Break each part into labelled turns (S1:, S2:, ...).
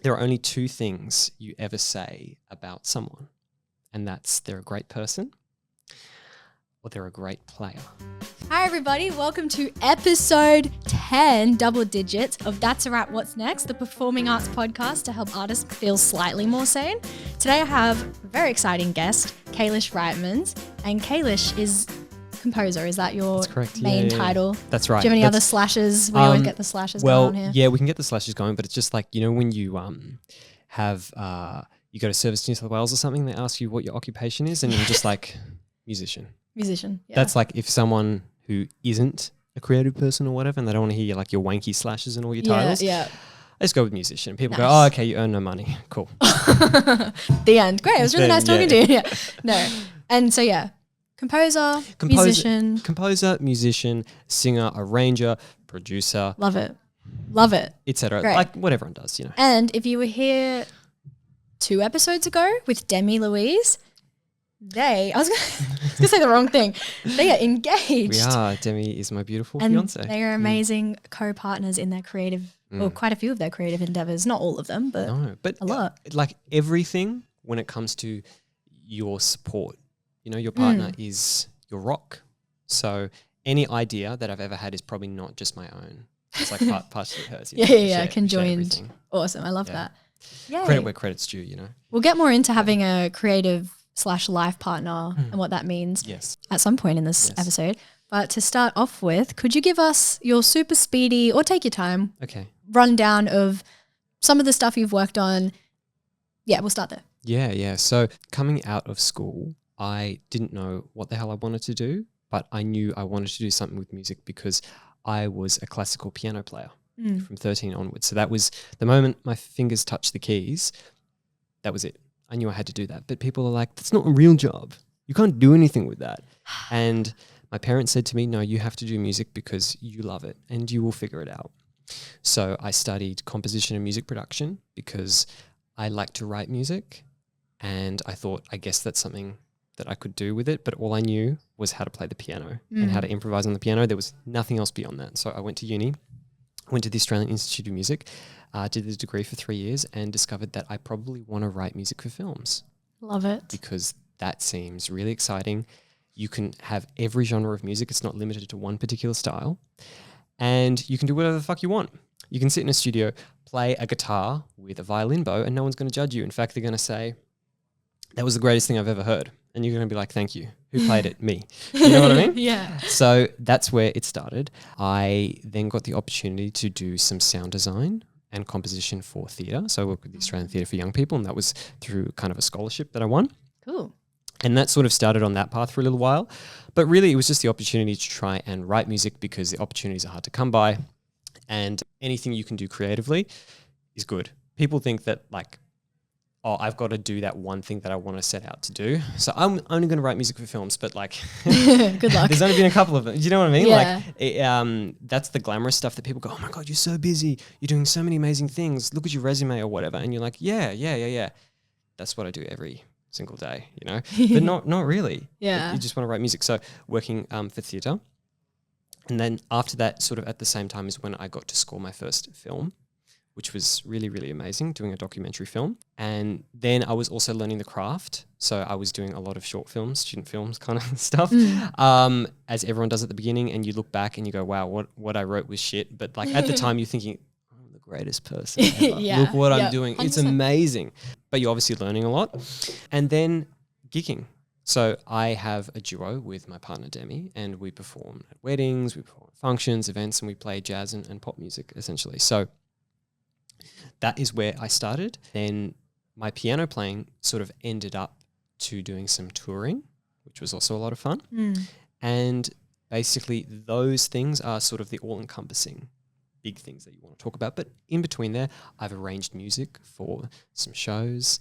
S1: there are only two things you ever say about someone, and that's they're a great person or they're a great player.
S2: Hi everybody, welcome to episode 10, double digits, of That's a Wrap What's Next, the performing arts podcast to help artists feel slightly more sane. Today I have a very exciting guest, Kailesh Reitmans, and Kailesh is composer. Is that your main title?
S1: That's right.
S2: Do you have any other slashes? We always get the slashes going on here.
S1: Yeah, we can get the slashes going, but it's just like, you know, when you have you go to Service New South Wales or something, they ask you what your occupation is, and you're just like musician.
S2: Musician. Yeah.
S1: That's like if someone who isn't a creative person or whatever, and they don't want to hear like your wanky slashes and all your titles.
S2: Yeah.
S1: I just go with musician. People go, oh, okay, you earn no money. Cool.
S2: The end. Great. It was really nice talking to you. Yeah. No. And so, composer,
S1: musician, singer, arranger, producer.
S2: Love it.
S1: Etc. Like what everyone does, you know.
S2: And if you were here 2 episodes ago with Demi Louise, I was gonna say the wrong thing. They are engaged.
S1: We are. Demi is my beautiful fiance.
S2: They are amazing co-partners in their creative, or quite a few of their creative endeavors. Not all of them, but a lot.
S1: Like everything when it comes to your support, you know, your partner is your rock. So any idea that I've ever had is probably not just my own. It's like partially hers.
S2: Conjoined. Awesome. I love that. Yeah.
S1: Credit where credit's due, you know.
S2: We'll get more into having a creative/life partner and what that means at some point in this episode. But to start off with, could you give us your super speedy, or take your time, rundown of some of the stuff you've worked on? Yeah, we'll start there.
S1: Yeah. So coming out of school, I didn't know what the hell I wanted to do, but I knew I wanted to do something with music because I was a classical piano player from 13 onwards. So that was the moment my fingers touched the keys, that was it. I knew I had to do that. But people are like, that's not a real job. You can't do anything with that. And my parents said to me, no, you have to do music because you love it and you will figure it out. So I studied composition and music production because I like to write music, and I thought, I guess that's something that I could do with it. But all I knew was how to play the piano and how to improvise on the piano. There was nothing else beyond that. So I went to uni, went to the Australian Institute of Music, did the degree for 3 years, and discovered that I probably want to write music for films.
S2: Love it.
S1: Because that seems really exciting. You can have every genre of music. It's not limited to one particular style. And you can do whatever the fuck you want. You can sit in a studio, play a guitar with a violin bow, and no one's going to judge you. In fact, they're going to say, that was the greatest thing I've ever heard. And you're going to be like, thank you. Who played it? Me. You know what I mean?
S2: Yeah.
S1: So that's where it started. I then got the opportunity to do some sound design and composition for theatre. So I worked with the Australian Theatre for Young People, and that was through kind of a scholarship that I won.
S2: Cool.
S1: And that sort of started on that path for a little while. But really it was just the opportunity to try and write music because the opportunities are hard to come by, and anything you can do creatively is good. People think that like, oh, I've got to do that one thing that I want to set out to do. So I'm only going to write music for films, but like,
S2: good luck.
S1: There's only been a couple of them. Do you know what I mean?
S2: Yeah.
S1: Like, that's the glamorous stuff that people go, oh my God, you're so busy. You're doing so many amazing things. Look at your resume or whatever. And you're like, yeah. That's what I do every single day, you know, but not really.
S2: Yeah.
S1: You just want to write music. So working for theatre. And then after that, sort of at the same time is when I got to score my first film, which was really, really amazing, doing a documentary film. And then I was also learning the craft. So I was doing a lot of short films, student films kind of stuff, as everyone does at the beginning. And you look back and you go, wow, what I wrote was shit. But like at the time you're thinking, I'm the greatest person ever. Look what I'm doing. 100%. It's amazing. But you're obviously learning a lot. And then gigging. So I have a duo with my partner Demi, and we perform at weddings, we perform at functions, events, and we play jazz and pop music essentially. So that is where I started. Then my piano playing sort of ended up to doing some touring, which was also a lot of fun. And basically those things are sort of the all-encompassing big things that you want to talk about. But in between there, I've arranged music for some shows.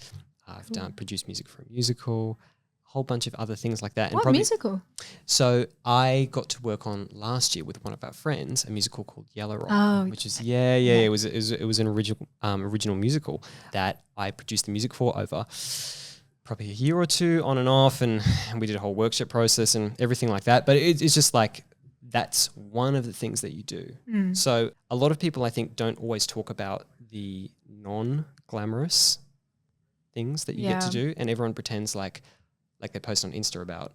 S1: I've produced music for a musical, a whole bunch of other things like that.
S2: What musical?
S1: So I got to work on last year with one of our friends, a musical called Yellow Rock, which is it was an original musical that I produced the music for over probably a year or two on and off, and we did a whole workshop process and everything like that. But it's just like, that's one of the things that you do. So a lot of people, I think, don't always talk about the glamorous things that you get to do, and everyone pretends like they post on Insta about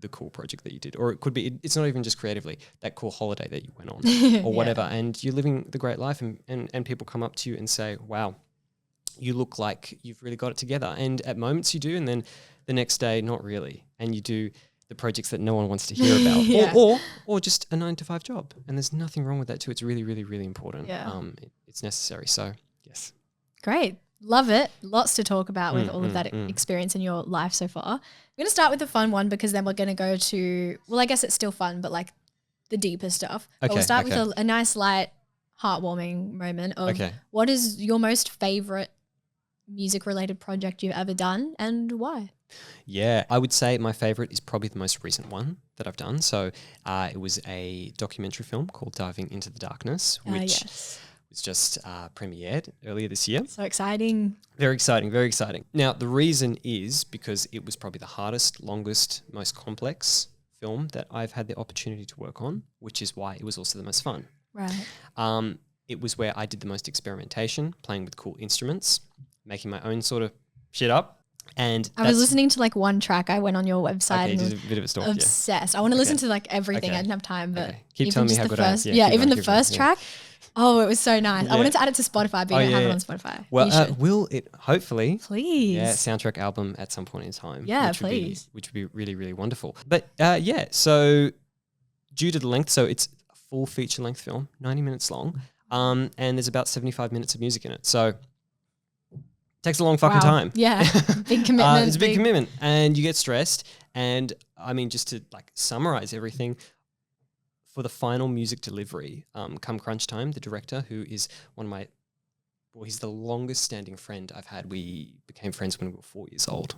S1: the cool project that you did, or it could be it's not even just creatively, that cool holiday that you went on or whatever, and you're living the great life, and people come up to you and say, wow, you look like you've really got it together. And at moments you do, and then the next day not really, and you do the projects that no one wants to hear about, or just a 9-to-5 job, and there's nothing wrong with that too. It's really, really, really important. It's necessary. So yes,
S2: great. Love it. Lots to talk about with all of that experience in your life so far. I'm going to start with the fun one, because then we're going to go to, well, I guess it's still fun, but like the deeper stuff. But we'll start with a nice, light, heartwarming moment of what is your most favorite music-related project you've ever done, and why?
S1: Yeah, I would say my favorite is probably the most recent one that I've done. So it was a documentary film called Diving into the Darkness, which was just premiered earlier this year.
S2: So exciting.
S1: Very exciting, very exciting. Now, the reason is because it was probably the hardest, longest, most complex film that I've had the opportunity to work on, which is why it was also the most fun.
S2: Right.
S1: It was where I did the most experimentation, playing with cool instruments, making my own sort of shit up. And
S2: I was listening to like one track. I went on your website and
S1: just a bit of a stalk,
S2: obsessed. I want to listen to like everything. I didn't have time, but
S1: keep telling me how good I am.
S2: Even the first track. Oh, it was so nice. I wanted to add it to Spotify, but you don't have it on Spotify.
S1: Well, will it hopefully?
S2: Please.
S1: Yeah, soundtrack album at some point in time.
S2: Yeah,
S1: which would be really, really wonderful. But so due to the length, so it's a full feature length film, 90 minutes long, and there's about 75 minutes of music in it. So takes a long fucking time.
S2: Yeah, big commitment.
S1: It's a big commitment, and you get stressed. And I mean, just to like summarize everything, for the final music delivery, come crunch time, the director, who is one of my, he's the longest standing friend I've had. We became friends when we were 4 years old.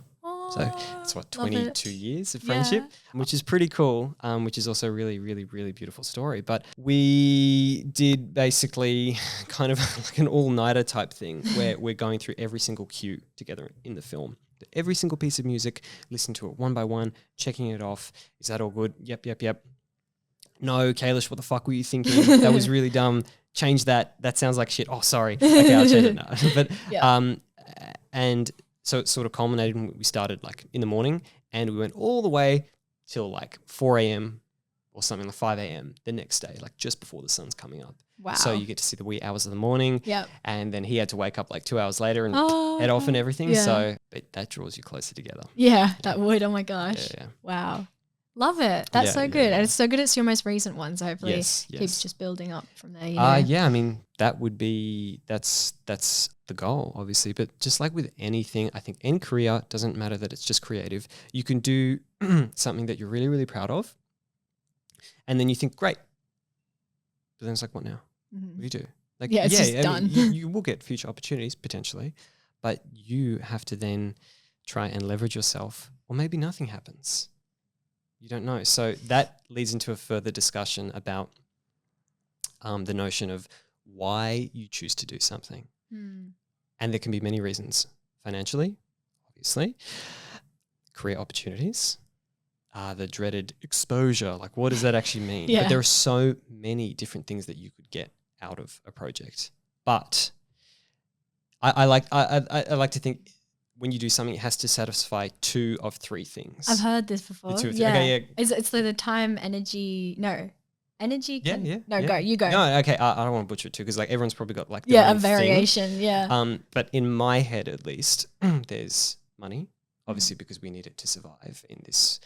S1: So it's 22 years of friendship, which is pretty cool, which is also a really, really, really beautiful story. But we did basically kind of like an all-nighter type thing where we're going through every single cue together in the film. Every single piece of music, listen to it one by one, checking it off. Is that all good? Yep. No, Kailesh, what the fuck were you thinking? That was really dumb. Change that. That sounds like shit. Oh, sorry. Okay, I'll change it now. But and so it sort of culminated when we started like in the morning, and we went all the way till like 4 a.m. or something, like 5 a.m. the next day, like just before the sun's coming up.
S2: Wow.
S1: So you get to see the wee hours of the morning.
S2: Yep.
S1: And then he had to wake up like 2 hours later and head off and everything.
S2: Yeah.
S1: So that draws you closer together.
S2: Yeah, that would. Oh my gosh.
S1: Yeah.
S2: Wow. Love it. That's so good. And it's so good it's your most recent one. So hopefully it keeps just building up from there.
S1: Yeah, I mean, that would be, that's the goal, obviously. But just like with anything, I think any career, doesn't matter that it's just creative. You can do something that you're really, really proud of. And then you think, great. But then it's like, what now?
S2: Mm-hmm.
S1: What do you do? Like,
S2: it's just done.
S1: You will get future opportunities potentially, but you have to then try and leverage yourself, or maybe nothing happens. You don't know. So that leads into a further discussion about the notion of why you choose to do something. And there can be many reasons. Financially, obviously, career opportunities, the dreaded exposure. Like, what does that actually mean?
S2: Yeah.
S1: But there are so many different things that you could get out of a project. But I like to think when you do something, it has to satisfy 2 of 3 things.
S2: I've heard this before.
S1: Yeah. Okay,
S2: It's the time, energy. No. Energy. Go. You go.
S1: No, okay. I don't want to butcher it too, because like everyone's probably got like
S2: a variation.
S1: thing.
S2: Yeah.
S1: But in my head, at least, there's money, obviously, because we need it to survive in this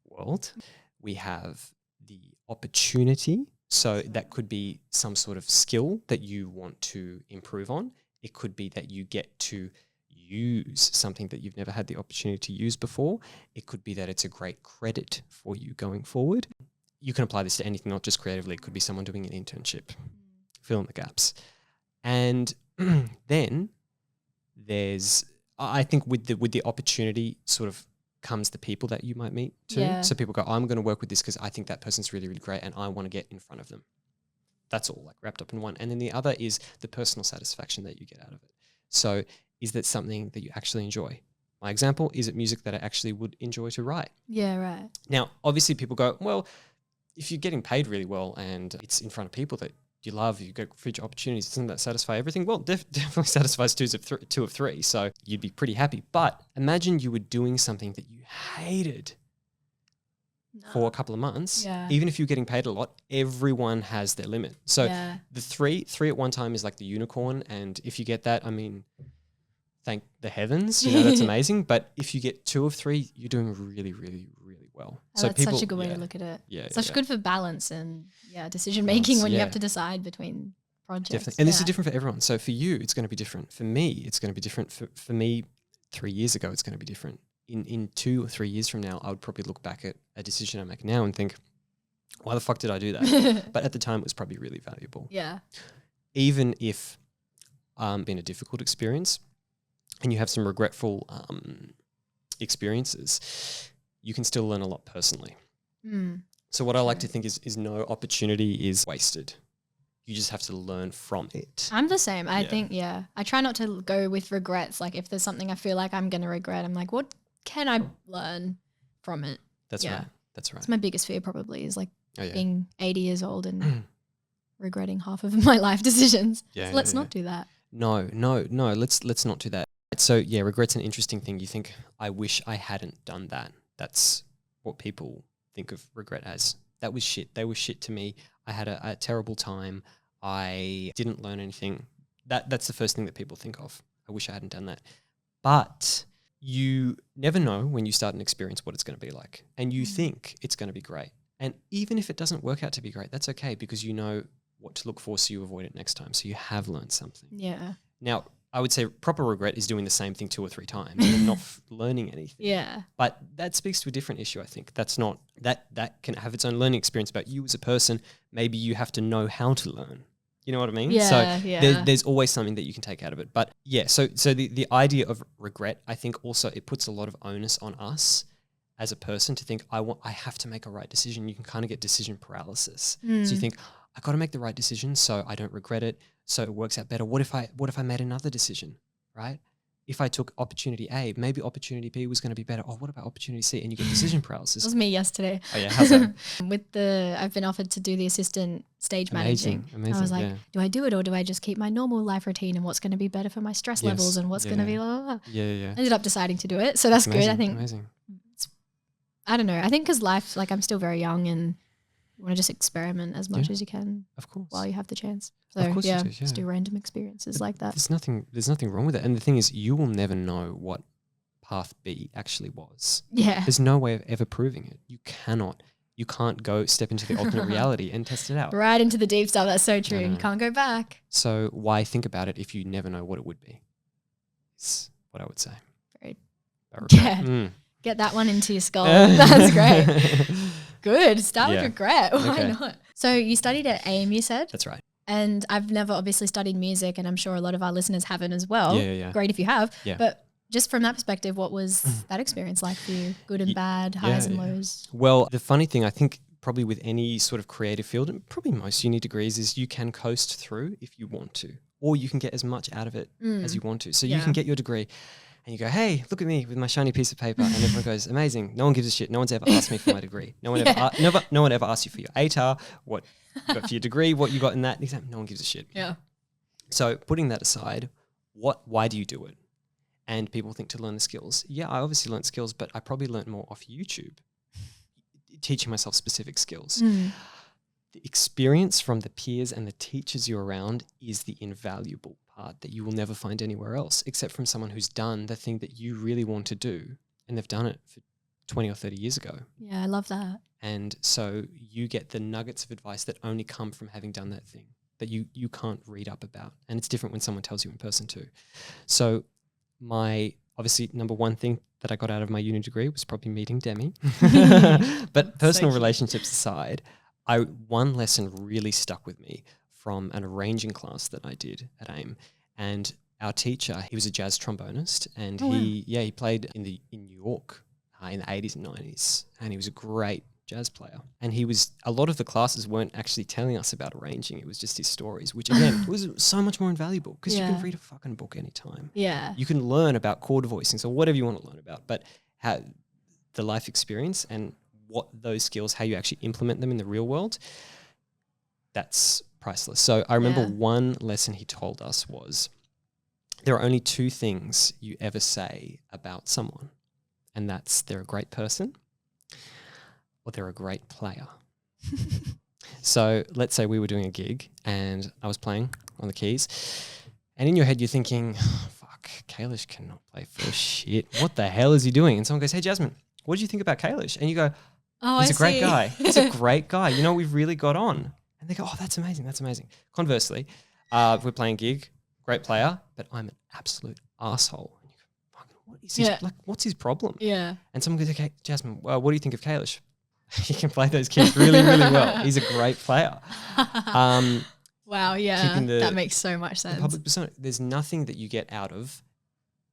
S1: world. We have the opportunity, so that could be some sort of skill that you want to improve on. It could be that you get to use something that you've never had the opportunity to use before. It could be that it's a great credit for you going forward. You can apply this to anything, not just creatively. It could be someone doing an internship, fill in the gaps. And then there's, I think with the opportunity sort of comes the people that you might meet too.
S2: Yeah.
S1: So people go, I'm going to work with this because I think that person's really, really great and I want to get in front of them. That's all like wrapped up in one. And then the other is the personal satisfaction that you get out of it. So is that something that you actually enjoy? My example, is it music that I actually would enjoy to write?
S2: Yeah, right.
S1: Now, obviously people go, well, if you're getting paid really well and it's in front of people that you love, you get future opportunities. Doesn't that satisfy everything? Well, definitely satisfies two of three. So you'd be pretty happy. But imagine you were doing something that you hated for a couple of months.
S2: Yeah.
S1: Even if you're getting paid a lot, everyone has their limit. So
S2: Yeah.
S1: the three at one time is like the unicorn. And if you get that, I mean, thank the heavens, that's amazing. But if you get 2 of 3, you're doing really, really, really well.
S2: Oh, so that's such a good way to look at it.
S1: Yeah.
S2: Such good for balance and decision making when you have to decide between projects.
S1: Definitely. And this is different for everyone. So for you, it's going to be different. For me, it's going to be different. For me, 3 years ago, it's going to be different. In 2 or 3 years from now, I would probably look back at a decision I make now and think, why the fuck did I do that? But at the time, it was probably really valuable.
S2: Yeah.
S1: Even if been a difficult experience and you have some regretful experiences, you can still learn a lot personally. So what I like to think is no opportunity is wasted. You just have to learn from it.
S2: I'm the same. I think, I try not to go with regrets. Like if there's something I feel like I'm going to regret, I'm like, what can I learn from it?
S1: That's right. That's right.
S2: It's my biggest fear probably is like being 80 years old and regretting half of my life decisions.
S1: Yeah,
S2: so let's not do that.
S1: No. Let's not do that. So regret's an interesting thing. You think, I wish I hadn't done that. That's what people think of regret as. That was shit. They were shit to me. I had a terrible time. I didn't learn anything. That's the first thing that people think of. I wish I hadn't done that. But you never know when you start an experience what it's going to be like. And you think it's going to be great. And even if it doesn't work out to be great, that's okay because you know what to look for so you avoid it next time. So you have learned something.
S2: Yeah.
S1: Now, I would say proper regret is doing the same thing 2 or 3 times and not learning anything.
S2: Yeah.
S1: But that speaks to a different issue, I think. That's not that can have its own learning experience about you as a person. Maybe you have to know how to learn. You know what I mean?
S2: Yeah,
S1: so there's always something that you can take out of it. But so the idea of regret, I think also it puts a lot of onus on us as a person to think, I have to make a right decision. You can kind of get decision paralysis. So you think, I got to make the right decision so I don't regret it, so it works out better. What if I made another decision, right? If I took opportunity A, maybe opportunity B was going to be better. Oh, what about opportunity C? And you get decision paralysis.
S2: That was me yesterday.
S1: Oh yeah, how's that?
S2: I've been offered to do the assistant stage managing.
S1: Amazing.
S2: I was like, do I do it or do I just keep my normal life routine and what's going to be better for my stress levels and what's going to be blah, blah, blah.
S1: Yeah.
S2: Ended up deciding to do it. So that's good. I think,
S1: amazing.
S2: I don't know. I think because life, like I'm still very young and you want to just experiment as much as you can.
S1: Of course.
S2: While you have the chance. So
S1: of course you do,
S2: just do random experiences like that.
S1: There's nothing wrong with it. And the thing is, you will never know what path B actually was.
S2: Yeah.
S1: There's no way of ever proving it. You can't go step into the alternate reality and test it out.
S2: Right into the deep stuff. That's so true. You can't go back.
S1: So why think about it if you never know what it would be? Is what I would say.
S2: Get that one into your skull. That's great. Good. Start with regret. Why not? So you studied at AIM, you said?
S1: That's right.
S2: And I've never obviously studied music, and I'm sure a lot of our listeners haven't as well.
S1: Yeah.
S2: Great if you have.
S1: Yeah.
S2: But just from that perspective, what was that experience like for you? Good and bad, highs and lows?
S1: Well, the funny thing, I think probably with any sort of creative field, and probably most uni degrees, is you can coast through if you want to, or you can get as much out of it as you want to. So you can get your degree and you go, hey, look at me with my shiny piece of paper. And everyone goes, amazing. No one gives a shit. No one's ever asked me for my degree. No one ever asked you for your ATAR, what you got for your degree, what you got in that exam. No one gives a shit.
S2: Yeah.
S1: So putting that aside, why do you do it? And people think to learn the skills. Yeah, I obviously learned skills, but I probably learned more off YouTube, teaching myself specific skills. The experience from the peers and the teachers you're around is the invaluable part that you will never find anywhere else, except from someone who's done the thing that you really want to do, and they've done it for 20 or 30 years ago.
S2: Yeah, I love that.
S1: And so you get the nuggets of advice that only come from having done that thing that you can't read up about. And it's different when someone tells you in person too. So my obviously number one thing that I got out of my uni degree was probably meeting Demi. But personal relationships aside, one lesson really stuck with me from an arranging class that I did at AIM. And our teacher, he was a jazz trombonist, and he played in New York in the 80s and 90s, and he was a great jazz player. And a lot of the classes weren't actually telling us about arranging, it was just his stories, which again was so much more invaluable because you can read a fucking book anytime.
S2: Yeah.
S1: You can learn about chord voicings or whatever you want to learn about, but how the life experience and what those skills, how you actually implement them in the real world, that's priceless. So I remember
S2: Yeah.
S1: one lesson he told us was there are only two things you ever say about someone, and that's they're a great person or they're a great player. So let's say we were doing a gig and I was playing on the keys, and in your head you're thinking, fuck, Kailesh cannot play for shit. What the hell is he doing? And someone goes, hey, Jasmine, what did you think about Kailesh? And you go,
S2: Oh,
S1: he's
S2: I
S1: a great
S2: see.
S1: guy. He's a great guy. You know, we've really got on. And they go, oh, that's amazing. That's amazing. Conversely, we're playing gig, great player, but I'm an absolute asshole. And you go, fucking, what is his,
S2: Yeah.
S1: like, what's his problem?
S2: Yeah.
S1: And someone goes, okay, Jasmine, well, what do you think of Kailesh? He can play those keys really, really well. He's a great player.
S2: Wow. Yeah.
S1: Keeping the-
S2: that makes so much
S1: The
S2: sense.
S1: public persona, there's nothing that you get out of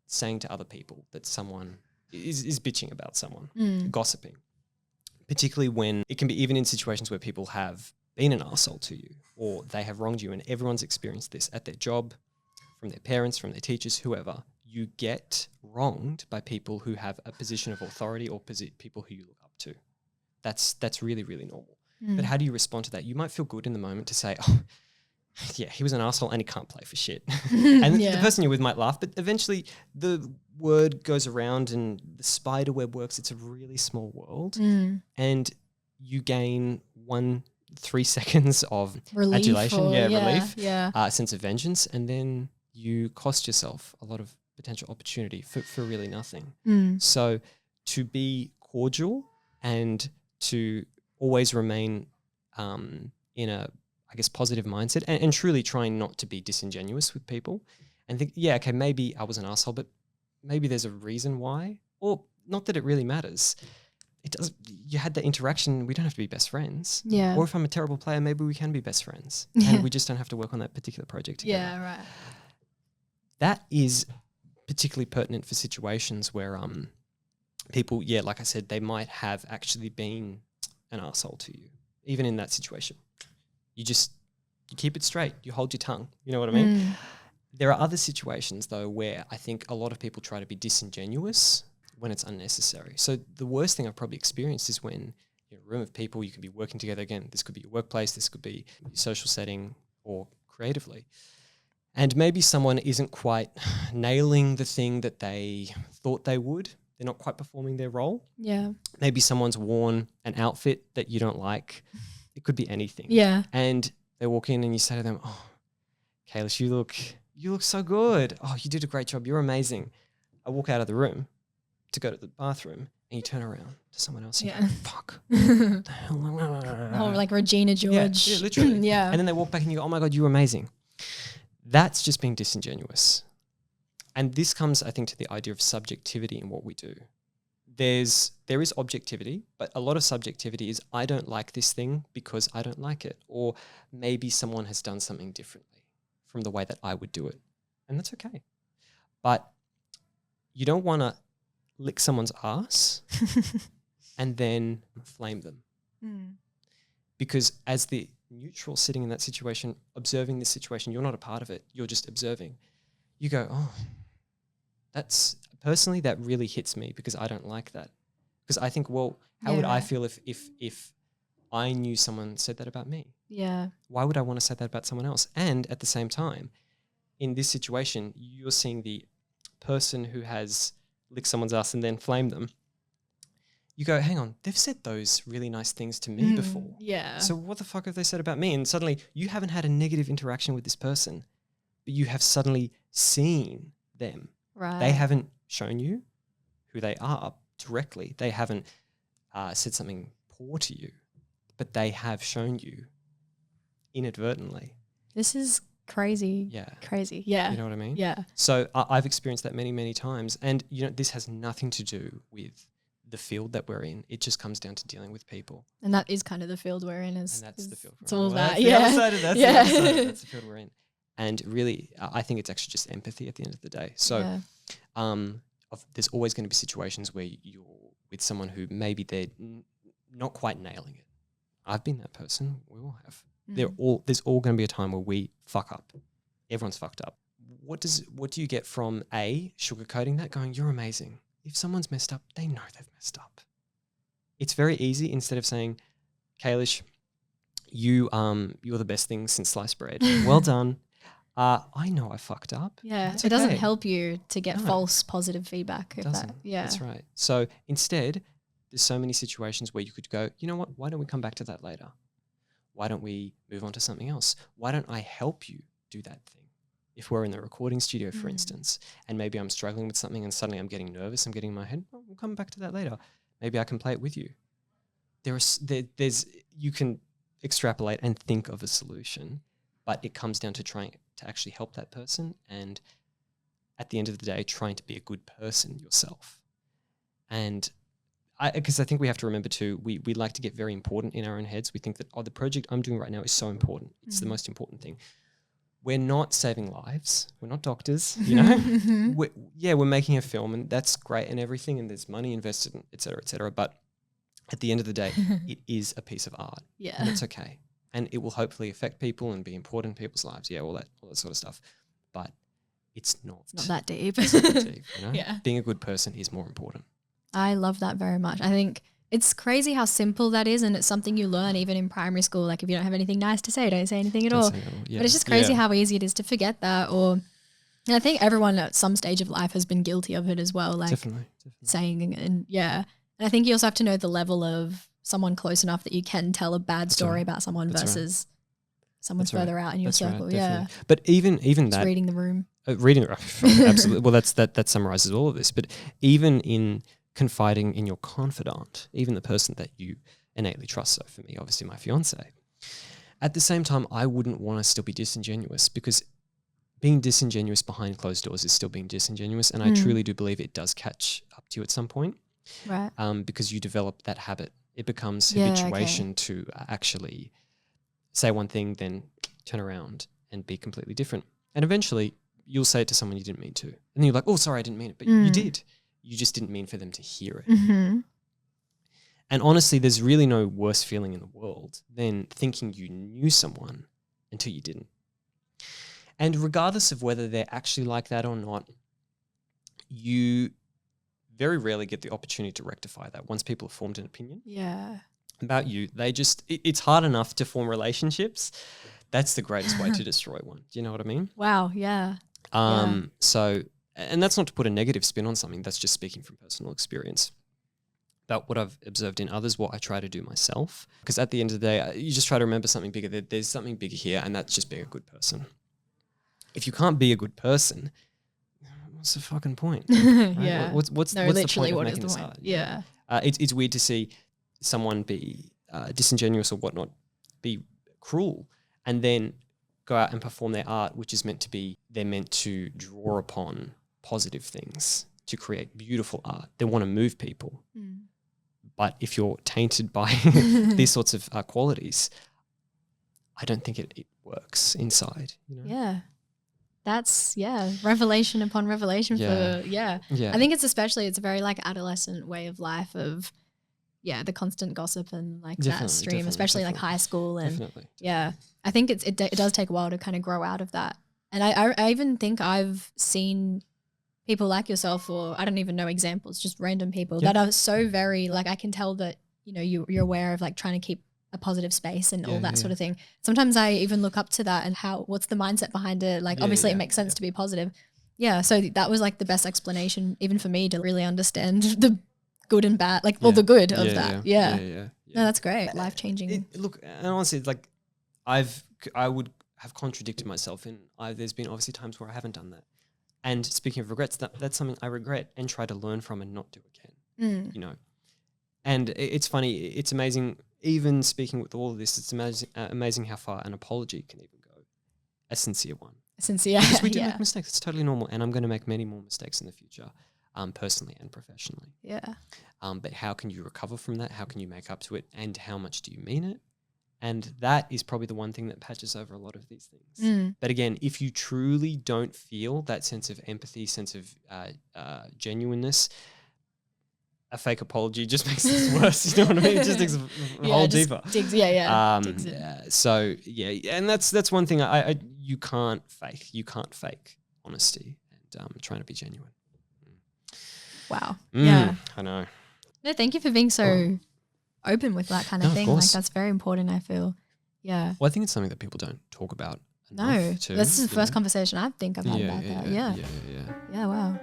S1: saying to other people that someone is bitching about someone, gossiping, particularly when it can be even in situations where people have been an arsehole to you or they have wronged you, and everyone's experienced this at their job, from their parents, from their teachers, whoever. You get wronged by people who have a position of authority or people who you look up to. That's really, really normal. But how do you respond to that? You might feel good in the moment to say, oh, yeah, he was an asshole and he can't play for shit. And the person you're with might laugh, but eventually the word goes around and the spider web works. It's a really small world. And you gain 3 seconds of
S2: Relief
S1: adulation,
S2: or-
S1: relief,
S2: Yeah.
S1: a sense of vengeance, and then you cost yourself a lot of potential opportunity for really nothing. So to be cordial and to always remain in a, I guess, positive mindset and truly trying not to be disingenuous with people and think, yeah, okay, maybe I was an asshole, but maybe there's a reason why, or not that it really matters. It does. You had that interaction. We don't have to be best friends.
S2: Yeah.
S1: Or if I'm a terrible player, maybe we can be best friends,
S2: Yeah.
S1: and we just don't have to work on that particular project together.
S2: Yeah. Right.
S1: That is particularly pertinent for situations where people, yeah, like I said, they might have actually been an arsehole to you. Even in that situation, you keep it straight. You hold your tongue. You know what I mean? There are other situations though where I think a lot of people try to be disingenuous when it's unnecessary. So the worst thing I've probably experienced is when you're in a room of people, you can be working together. Again, this could be your workplace, this could be your social setting or creatively. And maybe someone isn't quite nailing the thing that they thought they would. They're not quite performing their role.
S2: Yeah.
S1: Maybe someone's worn an outfit that you don't like. It could be anything.
S2: Yeah.
S1: And they walk in and you say to them, oh, Kailesh, you look so good. Oh, you did a great job. You're amazing. I walk out of the room to go to the bathroom and you turn around to someone else and
S2: Yeah.
S1: go, fuck. What the hell?
S2: Oh, like Regina George.
S1: Yeah, literally.
S2: Yeah.
S1: And then they walk back and you go, oh my God, you're amazing. That's just being disingenuous. And this comes, I think, to the idea of subjectivity in what we do. There is objectivity, but a lot of subjectivity is I don't like this thing because I don't like it. Or maybe someone has done something differently from the way that I would do it. And that's okay. But you don't want to lick someone's ass and then flame them. Because as the neutral sitting in that situation, observing this situation, you're not a part of it. You're just observing. You go, oh, personally, that really hits me because I don't like that. Because I think, well, how would I feel if I knew someone said that about me?
S2: Yeah.
S1: Why would I want to say that about someone else? And at the same time, in this situation, you're seeing the person who has licked someone's ass and then flamed them. You go, hang on, they've said those really nice things to me before.
S2: Yeah.
S1: So what the fuck have they said about me? And suddenly you haven't had a negative interaction with this person, but you have suddenly seen them.
S2: Right.
S1: They haven't shown you who they are directly. They haven't said something poor to you, but they have shown you inadvertently.
S2: This is crazy.
S1: Yeah.
S2: Crazy. Yeah.
S1: You know what I mean?
S2: Yeah.
S1: So I've experienced that many, many times. And, this has nothing to do with the field that we're in. It just comes down to dealing with people.
S2: And that is kind of the field we're in.
S1: And that's the field
S2: It's
S1: we're in.
S2: all
S1: Well,
S2: that.
S1: that's the
S2: Yeah.
S1: other side of that.
S2: Yeah.
S1: That's the field we're in. And really, I think it's actually just empathy at the end of the day. So there's always going to be situations where you're with someone who maybe they're not quite nailing it. I've been that person. We all have. There's all going to be a time where we fuck up. Everyone's fucked up. What do you get from sugarcoating that, going, you're amazing? If someone's messed up, they know they've messed up. It's very easy, instead of saying, Kailesh, you're the best thing since sliced bread. Well done. I know I fucked up.
S2: Yeah,
S1: That's
S2: it doesn't
S1: okay.
S2: help you to get
S1: No.
S2: false positive feedback. If
S1: Doesn't.
S2: that, yeah,
S1: That's right. So instead, there's so many situations where you could go, you know what? Why don't we come back to that later? Why don't we move on to something else? Why don't I help you do that thing? If we're in the recording studio, for instance, and maybe I'm struggling with something and suddenly I'm getting nervous, I'm getting in my head, oh, we'll come back to that later. Maybe I can play it with you. There's you can extrapolate and think of a solution, but it comes down to trying to actually help that person, and at the end of the day, trying to be a good person yourself. And because I think we have to remember too, we like to get very important in our own heads. We think that, the project I'm doing right now is so important. It's the most important thing. We're not saving lives. We're not doctors, you know? We're making a film and that's great and everything, and there's money invested, et cetera, but at the end of the day, it is a piece of art.
S2: Yeah.
S1: And it's okay. And it will hopefully affect people and be important in people's lives. Yeah, all that sort of stuff. But it's not
S2: that deep.
S1: It's not that deep, you know?
S2: Yeah.
S1: Being a good person is more important.
S2: I love that very much. I think it's crazy how simple that is, and it's something you learn even in primary school. Like if you don't have anything nice to say, don't say anything at all.
S1: Yeah.
S2: But it's just crazy how easy it is to forget that. And I think everyone at some stage of life has been guilty of it as well. Like
S1: definitely.
S2: saying, and And I think you also have to know the level of someone close enough that you can tell a bad story about someone versus someone further out in your circle.
S1: Right, but even
S2: just
S1: that
S2: reading the room.
S1: Absolutely. Well, that summarizes all of this. But even in confiding in your confidant, even the person that you innately trust. So for me, obviously my fiance. At the same time, I wouldn't want to still be disingenuous, because being disingenuous behind closed doors is still being disingenuous, and I truly do believe it does catch up to you at some point.
S2: Right.
S1: Because you develop that habit. It becomes habituation to actually say one thing, then turn around and be completely different. And eventually you'll say it to someone you didn't mean to. And then you're like, oh, sorry, I didn't mean it. But you did. You just didn't mean for them to hear it.
S2: Mm-hmm.
S1: And honestly, there's really no worse feeling in the world than thinking you knew someone until you didn't. And regardless of whether they're actually like that or not, you very rarely get the opportunity to rectify that. Once people have formed an opinion about you, it's hard enough to form relationships. That's the greatest way to destroy one. Do you know what I mean?
S2: Wow, yeah.
S1: So, and that's not to put a negative spin on something, that's just speaking from personal experience. But what I've observed in others, what I try to do myself, because at the end of the day, you just try to remember something bigger. There's something bigger here, and that's just being a good person. If you can't be a good person, what's the fucking point? Right?
S2: Yeah.
S1: What's the point of making this art?
S2: Yeah.
S1: It's weird to see someone be disingenuous or whatnot, be cruel, and then go out and perform their art, which is they're meant to draw upon positive things, to create beautiful art. They want to move people. But if you're tainted by these sorts of qualities, I don't think it works inside. You know?
S2: Yeah. That's, revelation upon revelation I think it's a very like adolescent way of life of, the constant gossip and like that stream, especially like high school. And I think it does take a while to kind of grow out of that. And I even think I've seen people like yourself, or I don't even know examples, just random people that are so very like, I can tell that, you're aware of like trying to keep a positive space and all that sort of thing. Sometimes I even look up to that and what's the mindset behind it? Like obviously it makes sense to be positive. Yeah. So that was like the best explanation even for me to really understand the good and bad, like all the good of that. Yeah. No, that's great. Life changing.
S1: Look, and honestly, like I would have contradicted myself, and there's been obviously times where I haven't done that. And speaking of regrets, that's something I regret and try to learn from and not do again. And it's funny, it's amazing. Even speaking with all of this, it's amazing how far an apology can even go. A sincere one. Because we do make mistakes. It's totally normal. And I'm going to make many more mistakes in the future, personally and professionally.
S2: Yeah.
S1: But how can you recover from that? How can you make up to it? And how much do you mean it? And that is probably the one thing that patches over a lot of these things. But again, if you truly don't feel that sense of empathy, sense of genuineness, a fake apology just makes this worse. You know what I mean? It just digs a hole deeper.
S2: Digs
S1: So and that's one thing you can't fake. You can't fake honesty and trying to be genuine.
S2: Wow. Yeah.
S1: I know.
S2: No, thank you for being so open with that kind of thing. Like that's very important, I feel. Yeah.
S1: Well, I think it's something that people don't talk about
S2: No,
S1: enough too,
S2: this is the
S1: you
S2: first
S1: know?
S2: conversation I think I've had about that. Yeah. Yeah, wow.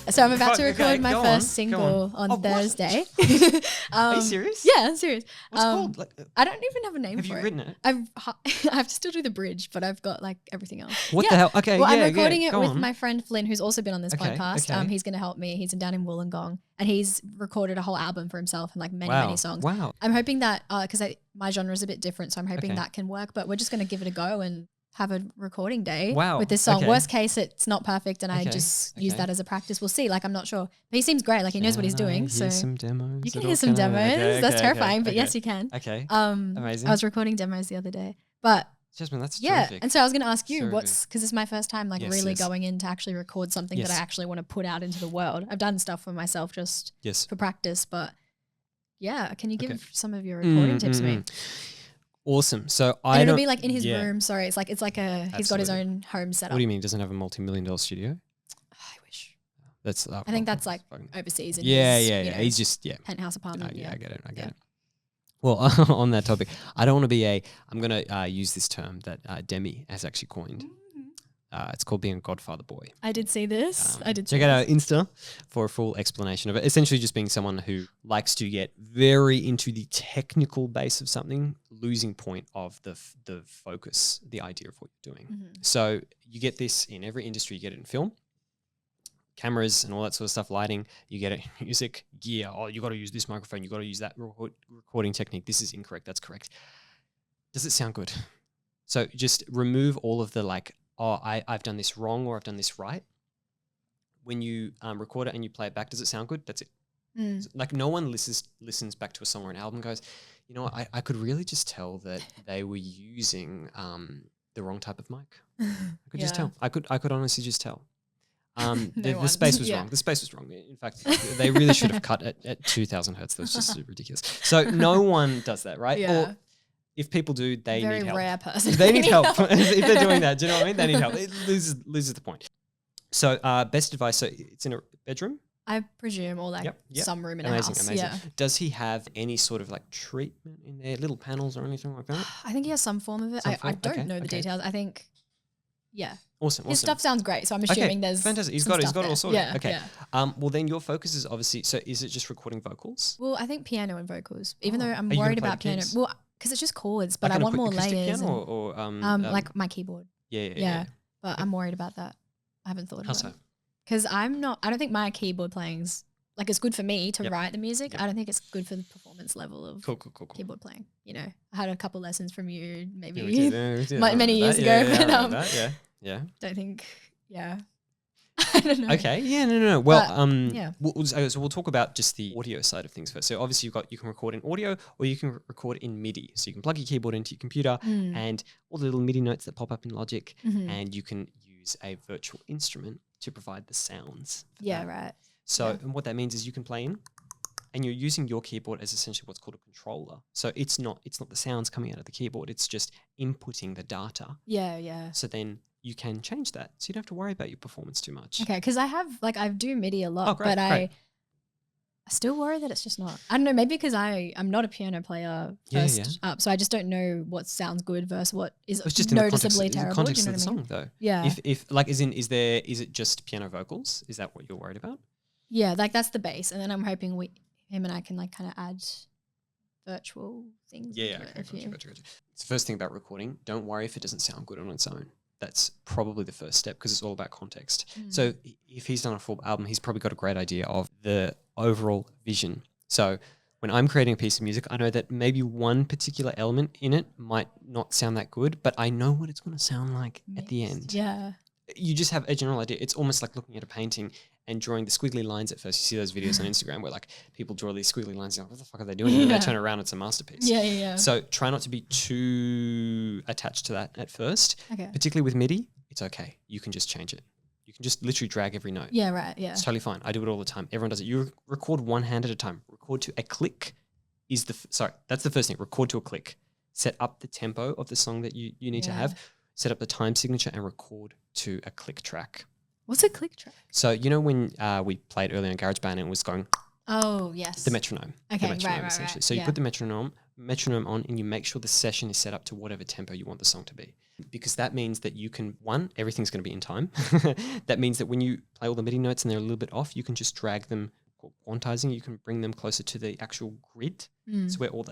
S2: So I'm about to
S1: Fuck,
S2: record
S1: okay,
S2: my
S1: go
S2: first
S1: on,
S2: single
S1: go on.
S2: on
S1: Oh, what?
S2: Thursday.
S1: Are you serious?
S2: Yeah, I'm serious.
S1: What's it called? Like,
S2: I don't even have a name
S1: have
S2: for
S1: you
S2: it.
S1: written it?
S2: I have to still do the bridge, but I've got like everything else.
S1: What the hell? Okay,
S2: Well,
S1: yeah,
S2: I'm recording it
S1: go
S2: with
S1: on.
S2: my friend Flynn, who's also been on this
S1: Okay,
S2: podcast.
S1: okay.
S2: He's going to help me. He's down in Wollongong, and he's recorded a whole album for himself and like many songs.
S1: Wow.
S2: I'm hoping that because my genre is a bit different, so I'm hoping
S1: Okay.
S2: that can work. But we're just going to give it a go and have a recording day
S1: Wow,
S2: with this song.
S1: okay.
S2: Worst case, it's not perfect, and I
S1: Okay,
S2: just use
S1: okay.
S2: that as a practice. We'll see. Like, I'm not sure, but he seems great. Like, he knows what he's doing.
S1: Can I hear
S2: So
S1: some demos.
S2: you can
S1: at
S2: hear
S1: all?
S2: some
S1: Can I?
S2: demos.
S1: Okay,
S2: That's
S1: okay,
S2: terrifying, but
S1: okay.
S2: yes, you can.
S1: Okay.
S2: I
S1: Amazing.
S2: was recording demos the other day, but
S1: Jasmine, that's
S2: yeah.
S1: terrific.
S2: And so I was going to ask you,
S1: So
S2: because this is my first time, like
S1: Yes,
S2: really
S1: yes.
S2: going in to actually record something that I
S1: Yes.
S2: actually want to put out into the world. I've done stuff for myself just
S1: Yes.
S2: for practice, but yeah, can you give
S1: Okay.
S2: some of your recording tips to me?
S1: Awesome. So
S2: And it'll be like in his
S1: yeah.
S2: room. Sorry, it's like he's got his
S1: Absolutely.
S2: own home setup.
S1: What do you mean? He doesn't have a multi-million-dollar studio?
S2: I wish.
S1: That's.
S2: I think that's like overseas. In
S1: Yeah,
S2: his,
S1: yeah,
S2: you
S1: yeah.
S2: know,
S1: He's just
S2: penthouse apartment.
S1: I get it. I get
S2: Yeah.
S1: it. Well, on that topic, I don't want to be I'm going to use this term that Demi has actually coined. It's called being a Godfather boy.
S2: I did see this. I did.
S1: Check out our Insta for a full explanation of it. Essentially just being someone who likes to get very into the technical base of something, losing point of the focus, the idea of what you're doing.
S2: Mm-hmm.
S1: So you get this in every industry. You get it in film, cameras and all that sort of stuff, lighting. You get it in music, gear. Oh, you got to use this microphone. You got to use that recording technique. This is incorrect. That's correct. Does it sound good? So just remove all of the like, oh, I've done this wrong or I've done this right. When you record it and you play it back, does it sound good? That's it. Like no one listens back to a song or an album and goes, you know what, I could really just tell that they were using the wrong type of mic. I could just tell. I could honestly just tell. The space was wrong. The space was wrong. In fact, they really should have cut at 2,000 hertz. That was just ridiculous. So no one does that, right?
S2: Yeah.
S1: Or if people do, they
S2: Very
S1: need help.
S2: rare person.
S1: They need help. If they're doing that, do you know what I mean? They need help. It loses the point. So best advice, so it's in a bedroom?
S2: I presume, or like some room in a house.
S1: Amazing.
S2: Yeah.
S1: Does he have any sort of like treatment in there, little panels or anything like that?
S2: I think he has some form of it. I don't know the details. I think, yeah.
S1: Awesome.
S2: His stuff sounds great, so I'm assuming there's
S1: fantastic. He's
S2: some
S1: got it
S2: stuff
S1: all
S2: there.
S1: sorted.
S2: Yeah,
S1: okay.
S2: yeah.
S1: Well, then your focus is obviously. So, is it just recording vocals?
S2: Well, I think piano and vocals. Even though I'm
S1: Are you
S2: worried
S1: gonna play
S2: about
S1: the
S2: piano.
S1: keys?
S2: Well, because it's just chords, but
S1: Like
S2: I want more
S1: acoustic
S2: layers.
S1: piano or
S2: like my keyboard.
S1: Yeah.
S2: But I'm worried about that. I haven't thought
S1: How
S2: about
S1: so?
S2: it. Because I don't think my keyboard playing's like it's good for me to write the music.
S1: Yep.
S2: I don't think it's good for the performance level of
S1: Cool.
S2: keyboard playing. You know, I had a couple lessons from you maybe
S1: We did.
S2: many years ago, but
S1: Yeah.
S2: don't think, I don't know.
S1: Okay. Yeah. No. Well,
S2: yeah.
S1: So we'll talk about just the audio side of things first. So obviously you can record in audio or you can record in MIDI. So you can plug your keyboard into your computer and all the little MIDI notes that pop up in Logic, and you can use a virtual instrument to provide the sounds.
S2: Yeah. Right.
S1: So and what that means is you can play in, and you're using your keyboard as essentially what's called a controller. So it's not the sounds coming out of the keyboard. It's just inputting the data.
S2: Yeah.
S1: So then you can change that. So you don't have to worry about your performance too much.
S2: Okay, because I do MIDI a lot,
S1: Oh, great,
S2: but
S1: great.
S2: I still worry that it's just not. I don't know, maybe because I'm not a piano player first up, so I just don't know what sounds good versus what is
S1: It's just in
S2: noticeably
S1: the
S2: terrible.
S1: context
S2: Do you know
S1: of the
S2: what I mean?
S1: song, though.
S2: Yeah.
S1: If like, is it just piano vocals? Is that what you're worried about?
S2: Yeah, like that's the base, and then I'm hoping him and I can like kind of add virtual things.
S1: Yeah. Okay, gotcha. It's the first thing about recording. Don't worry if it doesn't sound good on its own. That's probably the first step because it's all about context. So if he's done a full album, he's probably got a great idea of the overall vision. So when I'm creating a piece of music, I know that maybe one particular element in it might not sound that good, but I know what it's going to sound like at the end.
S2: Yeah.
S1: You just have a general idea. It's almost like looking at a painting and drawing the squiggly lines at first. You see those videos on Instagram where like people draw these squiggly lines. You're like, what the fuck are they doing? And then they turn around, it's a masterpiece.
S2: Yeah.
S1: So try not to be too attached to that at first.
S2: Okay.
S1: Particularly with MIDI, it's okay. You can just change it. You can just literally drag every note.
S2: Yeah, right. Yeah.
S1: It's totally fine. I do it all the time. Everyone does it. You record one hand at a time. Record to a click is that's the first thing. Record to a click. Set up the tempo of the song that you need to have. Set up the time signature and record to a click track.
S2: What's a click track?
S1: So you know when we played earlier in GarageBand and it was going
S2: Oh, yes.
S1: the metronome.
S2: Okay,
S1: the metronome
S2: right.
S1: essentially. So you put the metronome metronome on and you make sure the session is set up to whatever tempo you want the song to be. Because that means that you can, one, everything's going to be in time. That means that when you play all the MIDI notes and they're a little bit off, you can just drag them, quantizing, you can bring them closer to the actual grid. It's where all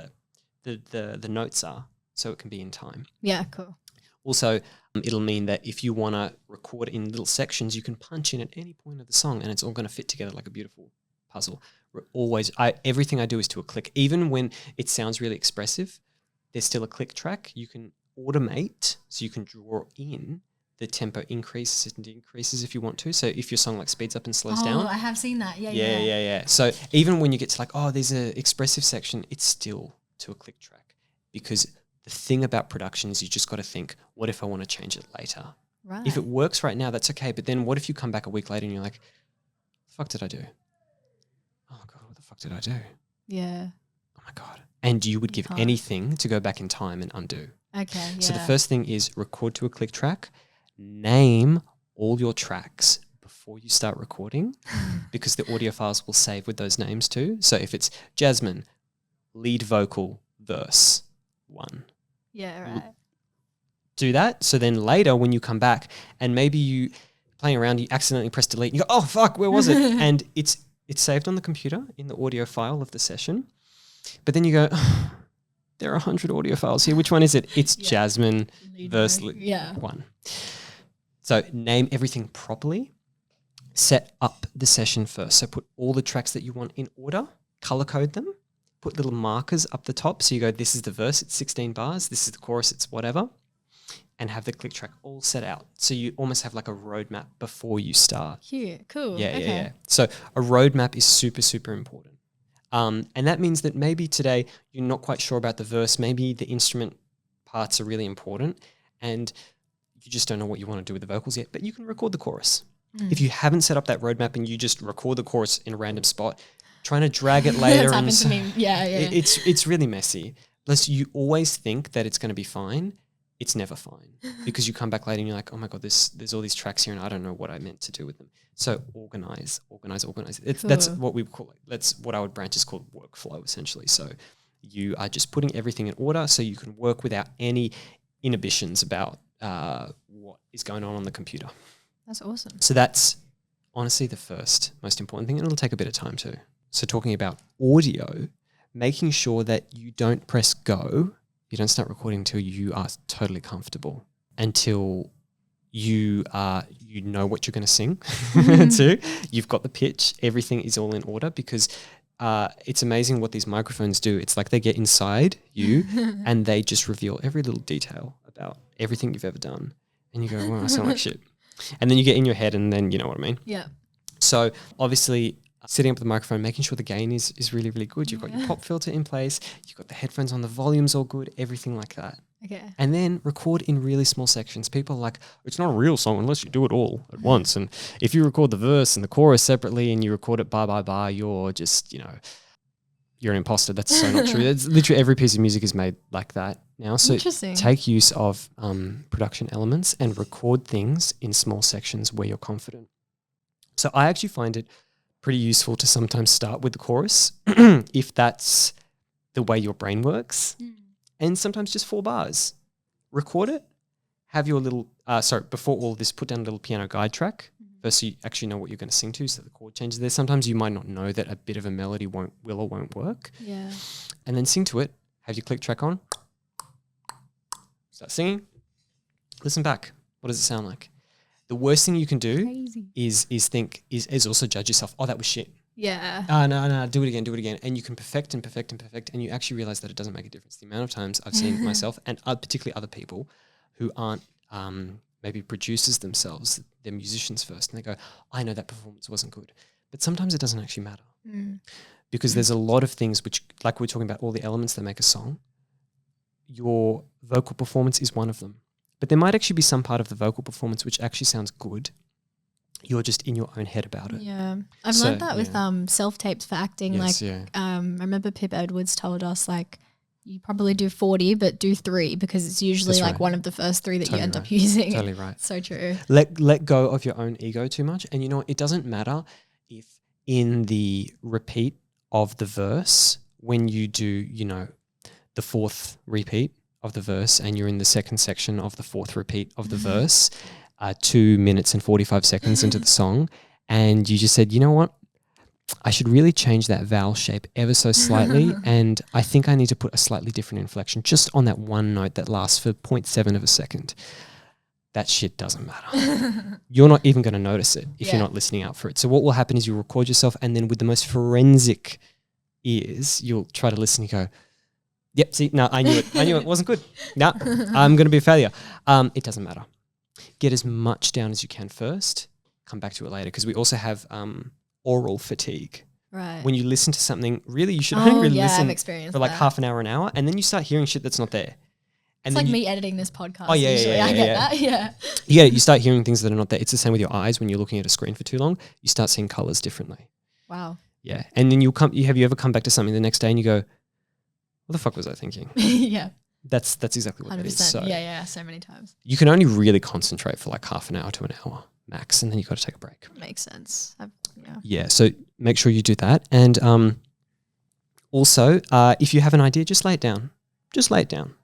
S1: the notes are, so it can be in time.
S2: Yeah, cool.
S1: Also, it'll mean that if you want to record in little sections, you can punch in at any point of the song and it's all going to fit together like a beautiful puzzle. Everything I do is to a click. Even when it sounds really expressive, there's still a click track. You can automate, so you can draw in the tempo increases and decreases if you want to. So if your song like speeds up and slows down.
S2: Oh, I have seen that.
S1: Yeah. So even when you get to like, oh, there's an expressive section, it's still to a click track. Because the thing about production is you just got to think, what if I want to change it later?
S2: Right.
S1: If it works right now, that's okay. But then what if you come back a week later and you're like, the fuck did I do? Oh God, what the fuck did I do?
S2: Yeah.
S1: Oh my God. And you would give anything to go back in time and undo.
S2: Okay, yeah.
S1: So the first thing is record to a click track, name all your tracks before you start recording because the audio files will save with those names too. So if it's Jasmine, lead vocal, verse 1.
S2: Yeah, right.
S1: Do that. So then later when you come back and maybe you playing around, you accidentally press delete and you go, oh fuck, where was it? And it's saved on the computer in the audio file of the session. But then you go, oh, there are 100 audio files here. Which one is it? It's Jasmine verse 1. So name everything properly. Set up the session first. So put all the tracks that you want in order, color code them, put little markers up the top. So you go, this is the verse, it's 16 bars. This is the chorus, it's whatever. And have the click track all set out. So you almost have like a roadmap before you start.
S2: Cute, cool.
S1: Yeah. So a roadmap is super, super important. And that means that maybe today you're not quite sure about the verse. Maybe the instrument parts are really important and you just don't know what you want to do with the vocals yet, but you can record the chorus. If you haven't set up that roadmap and you just record the chorus in a random spot, trying to drag it later.
S2: That's happened to me. Yeah.
S1: It's really messy. Plus you always think that it's going to be fine. It's never fine because you come back later and you're like, oh my God, there's all these tracks here and I don't know what I meant to do with them. So organize. That's what we call it. That's what our branch is called workflow essentially. So you are just putting everything in order so you can work without any inhibitions about what is going on the computer.
S2: That's awesome.
S1: So that's honestly the first most important thing and it'll take a bit of time too. So talking about audio, making sure that you don't press go. You don't start recording until you are totally comfortable, until you know what you're going to sing too. You've got the pitch. Everything is all in order because it's amazing what these microphones do. It's like they get inside you and they just reveal every little detail about everything you've ever done. And you go, well, I sound like shit. And then you get in your head and then you know what I mean?
S2: Yeah.
S1: So obviously setting up the microphone, making sure the gain is really, really good. You've got your pop filter in place. You've got the headphones on, the volume's all good, everything like that.
S2: Okay.
S1: And then record in really small sections. People are like, it's not a real song unless you do it all at once. And if you record the verse and the chorus separately and you record it bar by bar, you're just, you're an imposter. That's so not true. It's literally every piece of music is made like that now. So take use of production elements and record things in small sections where you're confident. So I actually find it pretty useful to sometimes start with the chorus if that's the way your brain works. And sometimes just 4 bars. Record it, have your little, before all of this, put down a little piano guide track. First, so you actually know what you're going to sing to, so the chord changes there. Sometimes you might not know that a bit of a melody will or won't work. Yeah. And then sing to it, have your click track on, start singing, listen back. What does it sound like? The worst thing you can do is also judge yourself. Oh, that was shit.
S2: Yeah.
S1: No, do it again. And you can perfect and you actually realize that it doesn't make a difference. The amount of times I've seen myself and particularly other people who aren't maybe producers themselves, they're musicians first, and they go, I know that performance wasn't good. But sometimes it doesn't actually matter. Because there's a lot of things which, like we're talking about all the elements that make a song, your vocal performance is one of them. But there might actually be some part of the vocal performance which actually sounds good. You're just in your own head about it.
S2: Yeah. I've learned that with self-tapes for acting.
S1: Yes,
S2: I remember Pip Edwards told us, you probably do 40, but do 3 because it's usually one of the first 3 that you end up using.
S1: Totally right.
S2: So true.
S1: Let go of your own ego too much. And you know what? It doesn't matter if in the repeat of the verse, when you do, the the fourth repeat of the verse and you're in the second section of the fourth repeat of the verse, 2 minutes and 45 seconds into the song, and you just said, you know what? I should really change that vowel shape ever so slightly, and I think I need to put a slightly different inflection just on that one note that lasts for 0.7 of a second. That shit doesn't matter. You're not even going to notice it if you're not listening out for it. So what will happen is you'll record yourself, and then with the most forensic ears, you'll try to listen and go, yep, see, no, I knew it. I knew it wasn't good. No, I'm going to be a failure. It doesn't matter. Get as much down as you can first. Come back to it later, because we also have oral fatigue.
S2: Right.
S1: When you listen to something, really, you should only really listen for like
S2: that.
S1: half an hour, and then you start hearing shit that's not there. And
S2: it's like me editing this podcast.
S1: Oh, yeah,
S2: usually. I get that, yeah.
S1: Yeah, you start hearing things that are not there. It's the same with your eyes. When you're looking at a screen for too long, you start seeing colors differently.
S2: Wow.
S1: Yeah, and then have you ever come back to something the next day and you go, what the fuck was I thinking?
S2: Yeah.
S1: That's exactly what
S2: 100%.
S1: it is. So
S2: yeah, so many times.
S1: you can only really concentrate for like half an hour to an hour max, and then you've got to take a break.
S2: Makes sense.
S1: Yeah, so make sure you do that. And also, if you have an idea, just lay it down. Just lay it down.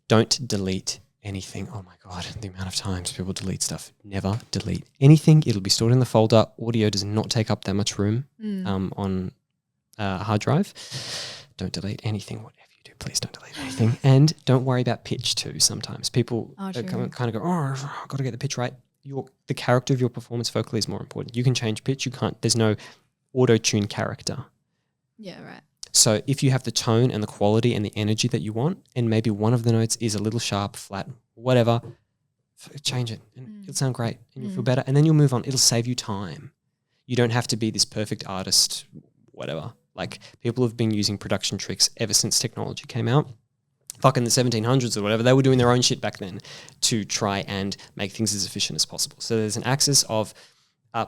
S1: Don't delete anything. Oh my God, the amount of times people delete stuff. Never delete anything. It'll be stored in the folder. Audio does not take up that much room on a hard drive. Don't delete anything. Whatever you do, please don't delete anything. And don't worry about pitch too. Sometimes people kind of go, oh, I've got to get the pitch right. The character of your performance vocally is more important. You can change pitch. You can't. There's no auto-tune character.
S2: Yeah, right.
S1: So if you have the tone and the quality and the energy that you want, and maybe one of the notes is a little sharp, flat, whatever, change it and it'll sound great and you'll feel better, and then you'll move on. It'll save you time. You don't have to be this perfect artist, whatever. Like, people have been using production tricks ever since technology came out. Fucking the 1700s or whatever, they were doing their own shit back then to try and make things as efficient as possible. So there's an axis of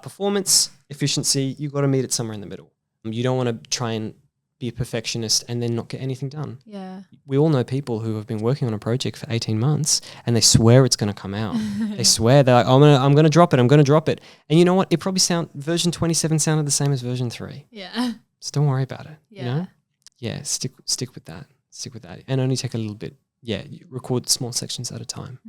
S1: performance, efficiency. You've got to meet it somewhere in the middle. You don't want to try and be a perfectionist and then not get anything done.
S2: Yeah.
S1: We all know people who have been working on a project for 18 months and they swear it's going to come out. They swear, they're like, I'm going to drop it. I'm going to drop it. And you know what? It probably version 27 sounded the same as version 3.
S2: Yeah.
S1: Just don't worry about it.
S2: Yeah.
S1: You know? Yeah. Stick with that. Stick with that. And only take a little bit. Yeah. You record small sections at a time.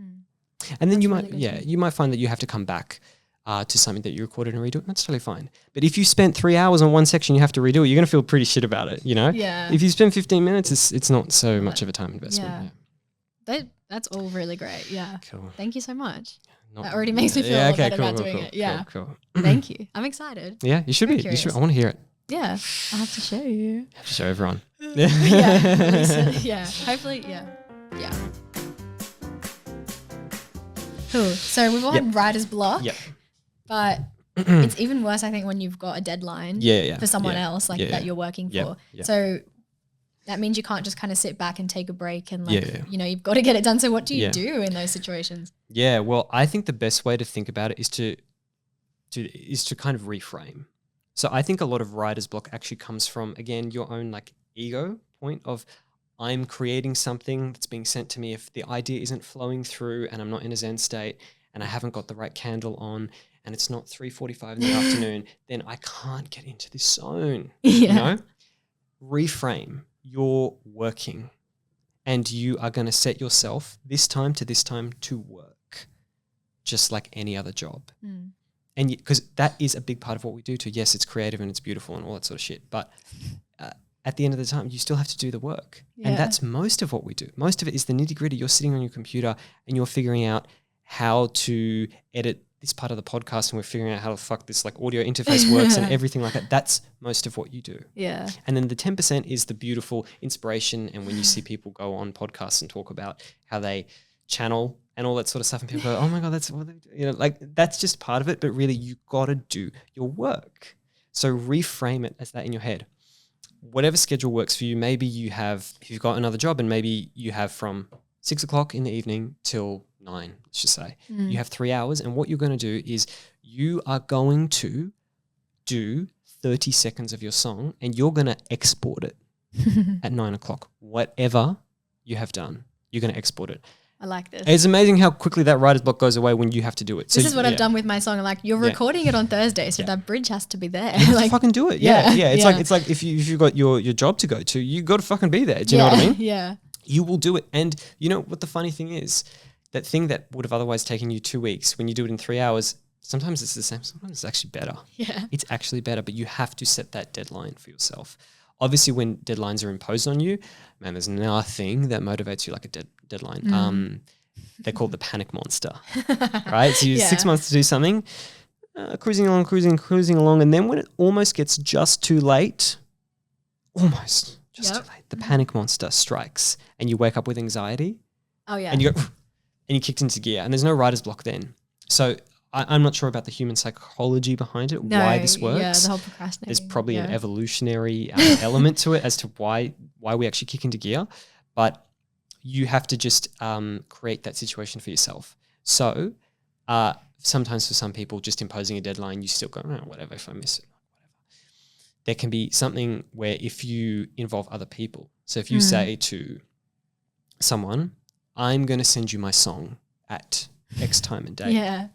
S1: And then you might find that you have to come back to something that you recorded and redo it. That's totally fine. But if you spent 3 hours on one section, you have to redo it. You're going to feel pretty shit about it, you know?
S2: Yeah.
S1: If you spend 15 minutes, it's not so much of a time investment.
S2: Yeah. That's all really great. Yeah.
S1: Cool.
S2: Thank you so much. That already makes me feel a lot better about doing it. Yeah.
S1: Cool.
S2: Thank you. I'm excited.
S1: Yeah, you should be. You should. I want to hear it.
S2: Yeah. I'll have to show you.
S1: You have to show everyone.
S2: Yeah. Hopefully, yeah. Cool. So we've all had writer's block.
S1: Yep.
S2: But it's even worse, I think, when you've got a deadline for someone else that you're working for.
S1: Yeah.
S2: So that means you can't just kind of sit back and take a break and you know, you've got to get it done. So what do you do in those situations? Yeah,
S1: well, I think the best way to think about it is to kind of reframe. So I think a lot of writer's block actually comes from, again, your own like ego point of, I'm creating something that's being sent to me. If the idea isn't flowing through and I'm not in a Zen state and I haven't got the right candle on and it's not 3:45 in the afternoon, then I can't get into this zone. You know? Reframe. You're working and you are going to set yourself this time to work just like any other job. And because that is a big part of what we do too. Yes, it's creative and it's beautiful and all that sort of shit. But at the end of the time, you still have to do the work. And that's most of what we do. Most of it is the nitty gritty. You're sitting on your computer and you're figuring out how to edit this part of the podcast, and we're figuring out how the fuck this like audio interface works and everything like that. That's most of what you do. Yeah. And then the 10% is the beautiful inspiration. And when you see people go on podcasts and talk about how they channel and all that sort of stuff, and people go, oh my God, that's what they do. You know, like that's just part of it. But really, you got to do your work. So reframe it as that in your head. Whatever schedule works for you. Maybe if you've got another job and maybe you have from 6 o'clock in the evening till 9, let's just say. You have 3 hours, and what you're going to do is you are going to do 30 seconds of your song and you're going to export it at 9 o'clock. Whatever you have done, you're going to export it.
S2: I like this.
S1: It's amazing how quickly that writer's block goes away when you have to do it.
S2: This is what I've done with my song. I'm like, you're recording it on Thursday, so that bridge has to be there.
S1: You have
S2: like,
S1: to fucking do it. Yeah. It's like if you've got your job to go to, you got to fucking be there. Do you know what I mean?
S2: Yeah.
S1: You will do it. And you know what the funny thing is? That thing that would have otherwise taken you 2 weeks, when you do it in 3 hours, sometimes it's the same. Sometimes it's actually better.
S2: Yeah.
S1: It's actually better, but you have to set that deadline for yourself. Obviously, when deadlines are imposed on you, man, there's nothing that motivates you like a deadline. They call it the panic monster, right? So you have 6 months to do something, cruising along, and then when it almost gets just too late, too late, the panic monster strikes, and you wake up with anxiety.
S2: Oh yeah.
S1: And you go, and you kicked into gear, and there's no writer's block then. So I'm not sure about the human psychology behind it, why this works.
S2: Yeah, the whole procrastinating.
S1: There's probably an evolutionary element to it as to why we actually kick into gear, but you have to just create that situation for yourself. So sometimes for some people, just imposing a deadline, you still go, oh, whatever, if I miss it, whatever. There can be something where if you involve other people, so if you say to someone, I'm going to send you my song at X time and date.
S2: Yeah.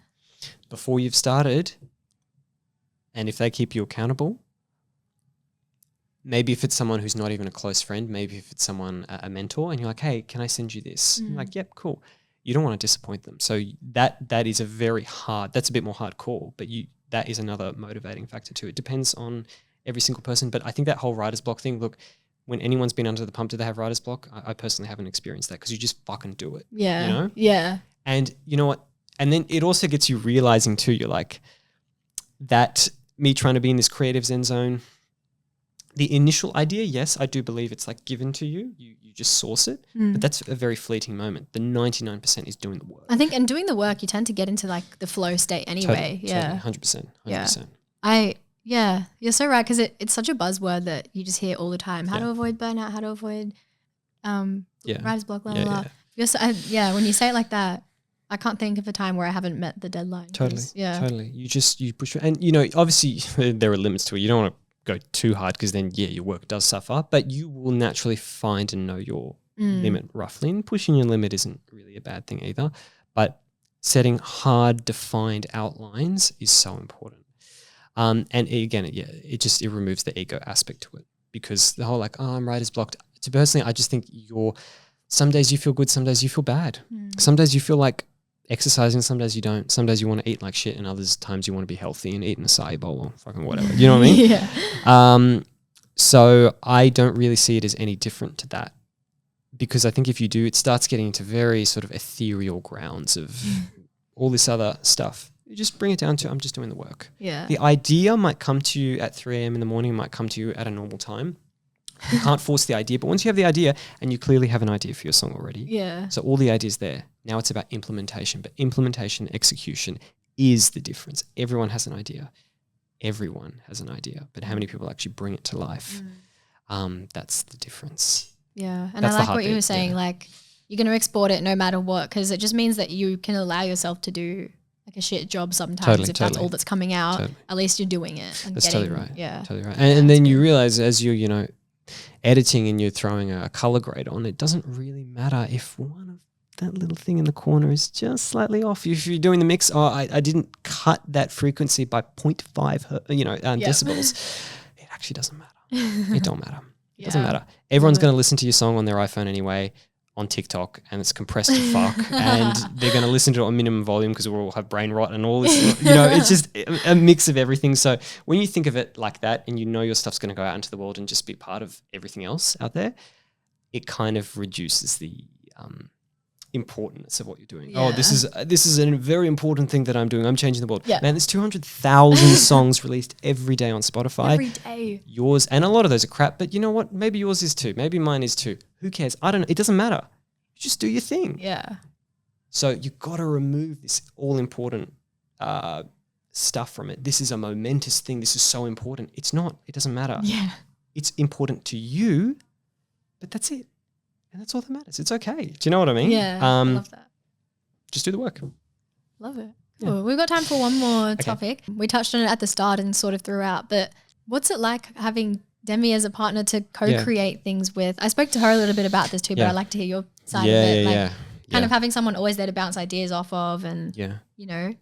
S1: Before you've started, and if they keep you accountable, maybe if it's someone who's not even a close friend, maybe if it's someone, a mentor, and you're like, hey, can I send you this? You're like, yep, cool. You don't want to disappoint them. So that is that's a bit more hardcore, but that is another motivating factor too. It depends on every single person. But I think that whole writer's block thing, look, when anyone's been under the pump, do they have writer's block? I personally haven't experienced that because you just fucking do it.
S2: Yeah.
S1: You know?
S2: Yeah.
S1: And you know what? And then it also gets you realizing too, you're like, that me trying to be in this creative zen zone, the initial idea, yes, I do believe it's like given to you. You just source it, but that's a very fleeting moment. The 99% is doing the work.
S2: I think, and doing the work, you tend to get into like the flow state anyway.
S1: Totally, 100%.
S2: Yeah, you're so right, because it's such a buzzword that you just hear all the time. How to avoid burnout, how to avoid writer's block, blah, blah, blah. When you say it like that, I can't think of a time where I haven't met the deadline.
S1: Totally. You push it. And, you know, obviously there are limits to it. You don't want to go too hard because then, your work does suffer. But you will naturally find and know your limit roughly. And pushing your limit isn't really a bad thing either. But setting hard, defined outlines is so important. And again, it removes the ego aspect to it, because the whole like, oh, I'm writer's blocked. To personally, I just think some days you feel good, some days you feel bad. Some days you feel like exercising, some days you don't. Some days you want to eat like shit, and others times you want to be healthy and eat an acai bowl or fucking whatever. You know what I mean?
S2: Yeah.
S1: So I don't really see it as any different to that, because I think if you do, it starts getting into very sort of ethereal grounds of all this other stuff. You just bring it down to, I'm just doing the work.
S2: Yeah.
S1: The idea might come to you at 3 a.m. in the morning, it might come to you at a normal time. You can't force the idea, but once you have the idea, and you clearly have an idea for your song already.
S2: Yeah.
S1: So all the ideas there. Now it's about implementation, but implementation, execution is the difference. Everyone has an idea. But how many people actually bring it to life? That's the difference.
S2: Yeah. And I like what you were saying, like you're going to export it no matter what, because it just means that you can allow yourself to do like a shit job sometimes. If that's all that's coming out, at least you're doing it. And
S1: that's totally right.
S2: Yeah.
S1: Totally right. And then you realize as you're, editing and you're throwing a color grade on, it doesn't really matter if one of that little thing in the corner is just slightly off. If you're doing the mix, I didn't cut that frequency by 0.5 decibels. It actually doesn't matter. It don't matter. It doesn't matter. Everyone's going to listen to your song on their iPhone anyway, on TikTok, and it's compressed to fuck, and they're going to listen to it on minimum volume because we'll all have brain rot and all this. It's just a mix of everything. So when you think of it like that, and you know your stuff's going to go out into the world and just be part of everything else out there, it kind of reduces the importance of what you're doing. Yeah. Oh, this is a very important thing that I'm doing. I'm changing the world. Yeah. Man, there's 200,000 songs released every day on Spotify.
S2: Every day.
S1: Yours, and a lot of those are crap, but you know what? Maybe yours is too. Maybe mine is too. Who cares? I don't know. It doesn't matter. You just do your thing.
S2: Yeah.
S1: So you got to remove this all-important stuff from it. This is a momentous thing. This is so important. It's not. It doesn't matter.
S2: Yeah.
S1: It's important to you, but that's it. And that's all that matters. It's okay. Do you know what I mean?
S2: Yeah, I love that.
S1: Just do the work.
S2: Love it. Cool. Yeah. We've got time for one more topic. We touched on it at the start and sort of throughout, but what's it like having Demi as a partner to co-create things with? I spoke to her a little bit about this too, but I'd like to hear your side of it. kind of having someone always there to bounce ideas off of, and you know,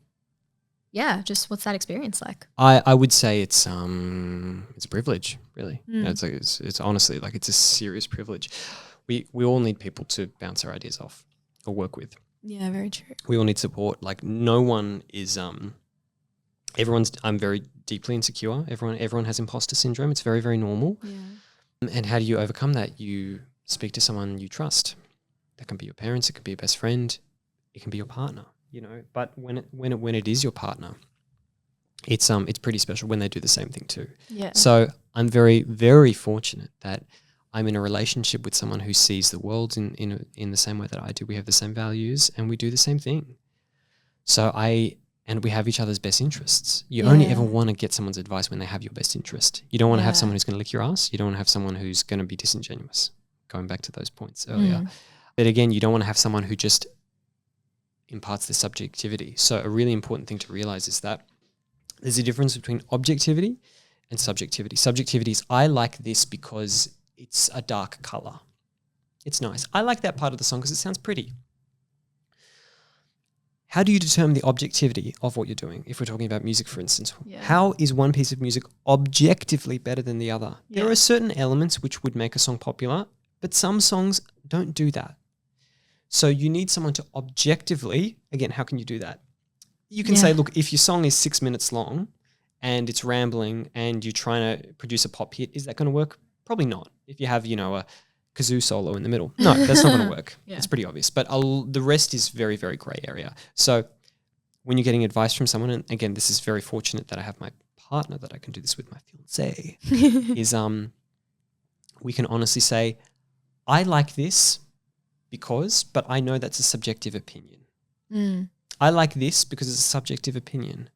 S2: just what's that experience like?
S1: I would say it's a privilege, really. You know, it's honestly like it's a serious privilege. We all need people to bounce our ideas off or work with.
S2: Yeah, very true.
S1: We all need support. Like no one is I'm very deeply insecure. Everyone has imposter syndrome. It's very, very normal. Yeah. And how do you overcome that? You speak to someone you trust. That can be your parents, it could be your best friend, it can be your partner, you know. But when it is your partner, it's pretty special when they do the same thing too.
S2: Yeah.
S1: So I'm very, very fortunate that I'm in a relationship with someone who sees the world in the same way that I do. We have the same values and we do the same thing. So we have each other's best interests. You only ever want to get someone's advice when they have your best interest. You don't want to have someone who's going to lick your ass. You don't want to have someone who's going to be disingenuous. Going back to those points earlier. But again, you don't want to have someone who just imparts their subjectivity. So a really important thing to realize is that there's a difference between objectivity and subjectivity. Subjectivity is, I like this because it's a dark color. It's nice. I like that part of the song because it sounds pretty. How do you determine the objectivity of what you're doing? If we're talking about music, for instance, how is one piece of music objectively better than the other? Yeah. There are certain elements which would make a song popular, but some songs don't do that. So you need someone to objectively, again, how can you do that? You can say, look, if your song is 6 minutes long and it's rambling and you're trying to produce a pop hit, is that going to work? Probably not. If you have, you know, a kazoo solo in the middle. No, that's not going to work. It's pretty obvious. But the rest is very, very grey area. So when you're getting advice from someone, and again, this is very fortunate that I have my partner that I can do this with, my fiancé, is we can honestly say, I like this because, but I know that's a subjective opinion. I like this because it's a subjective opinion.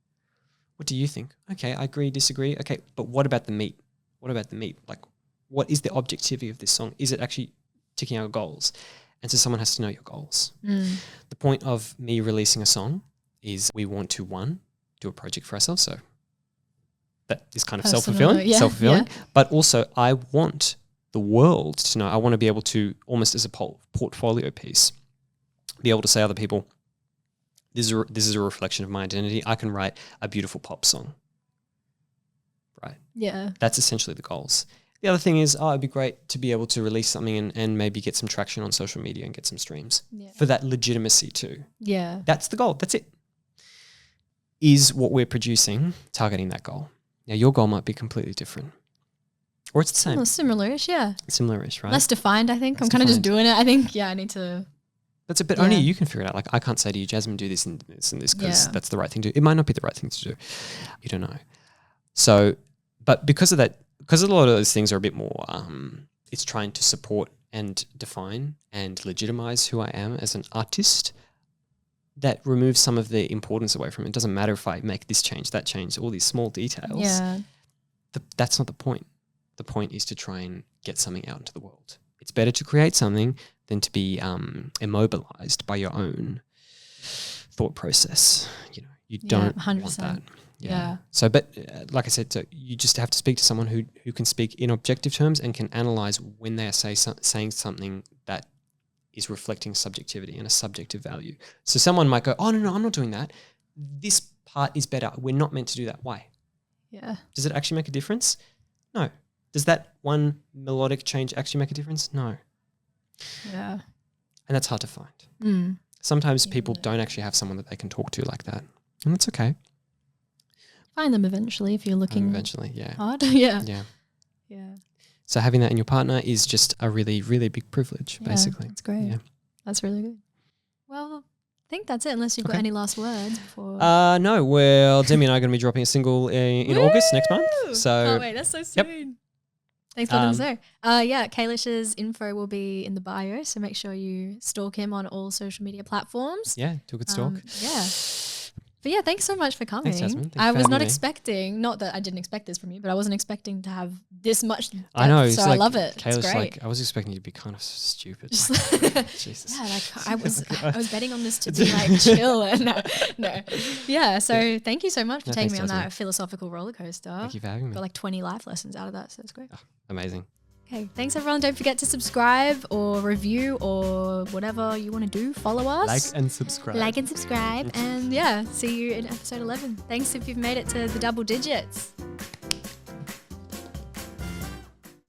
S1: What do you think? Okay, I agree, disagree. Okay, but what about the meat? What about the meat? Like, what is the objectivity of this song? Is it actually ticking our goals? And so someone has to know your goals. The point of me releasing a song is we want to, one, do a project for ourselves. So that is kind of self-fulfilling. But also I want the world to know. I want to be able to, almost as a portfolio piece, be able to say to other people, this is a reflection of my identity. I can write a beautiful pop song. Right? Yeah. That's essentially the goals. The other thing is, it'd be great to be able to release something and maybe get some traction on social media and get some streams for that legitimacy too. Yeah. That's the goal. That's it. Is what we're producing targeting that goal? Now, your goal might be completely different. Or it's the same.
S2: Similar-ish, yeah.
S1: Similar-ish, right?
S2: Less defined, I think. I'm kind of just doing it. I think, I need to...
S1: That's a bit, only you can figure it out. Like, I can't say to you, Jasmine, do this and this and this because that's the right thing to do. It might not be the right thing to do. You don't know. So, but because of that, because a lot of those things are a bit more, it's trying to support and define and legitimize who I am as an artist, that removes some of the importance away from it. It doesn't matter if I make this change, that change, all these small details. Yeah. That's not the point. The point is to try and get something out into the world. It's better to create something than to be immobilized by your own thought process. You know, you don't 100%. Want that. Yeah. So, but like I said, so you just have to speak to someone who can speak in objective terms and can analyze when they are saying something that is reflecting subjectivity and a subjective value. So someone might go, oh, no, I'm not doing that. This part is better. We're not meant to do that. Why? Yeah. Does it actually make a difference? No. Does that one melodic change actually make a difference? No. Yeah. And that's hard to find. Sometimes people don't actually have someone that they can talk to like that. And that's okay.
S2: Find them eventually if you're looking hard. Yeah.
S1: So having that in your partner is just a really, really big privilege, basically.
S2: That's great. Yeah. That's really good. Well, I think that's it, unless you've got any last words before.
S1: No. Well, Demi and I are going to be dropping a single in August next month. So,
S2: oh, wait, that's so soon. Yep. Thanks for letting us know. Kailesh's info will be in the bio, so make sure you stalk him on all social media platforms.
S1: Yeah, do a good stalk.
S2: But yeah, thanks so much for coming.
S1: Thanks, Jasmine.
S2: I was not expecting, not that I didn't expect this from you, but I wasn't expecting to have this much depth,
S1: I know.
S2: So I love it.
S1: Kailesh,
S2: it's great.
S1: I was expecting you to be kind of stupid.
S2: Jesus. Yeah, I was betting on this to be chill. No. Yeah, so thank you so much for taking me on that philosophical roller coaster.
S1: Thank you for having me.
S2: Got 20 life lessons out of that, so it's great.
S1: Oh, amazing.
S2: Okay, thanks everyone. Don't forget to subscribe or review or whatever you want to do. Follow us.
S1: Like and subscribe.
S2: Like and subscribe. And yeah, see you in episode 11. Thanks if you've made it to the double digits.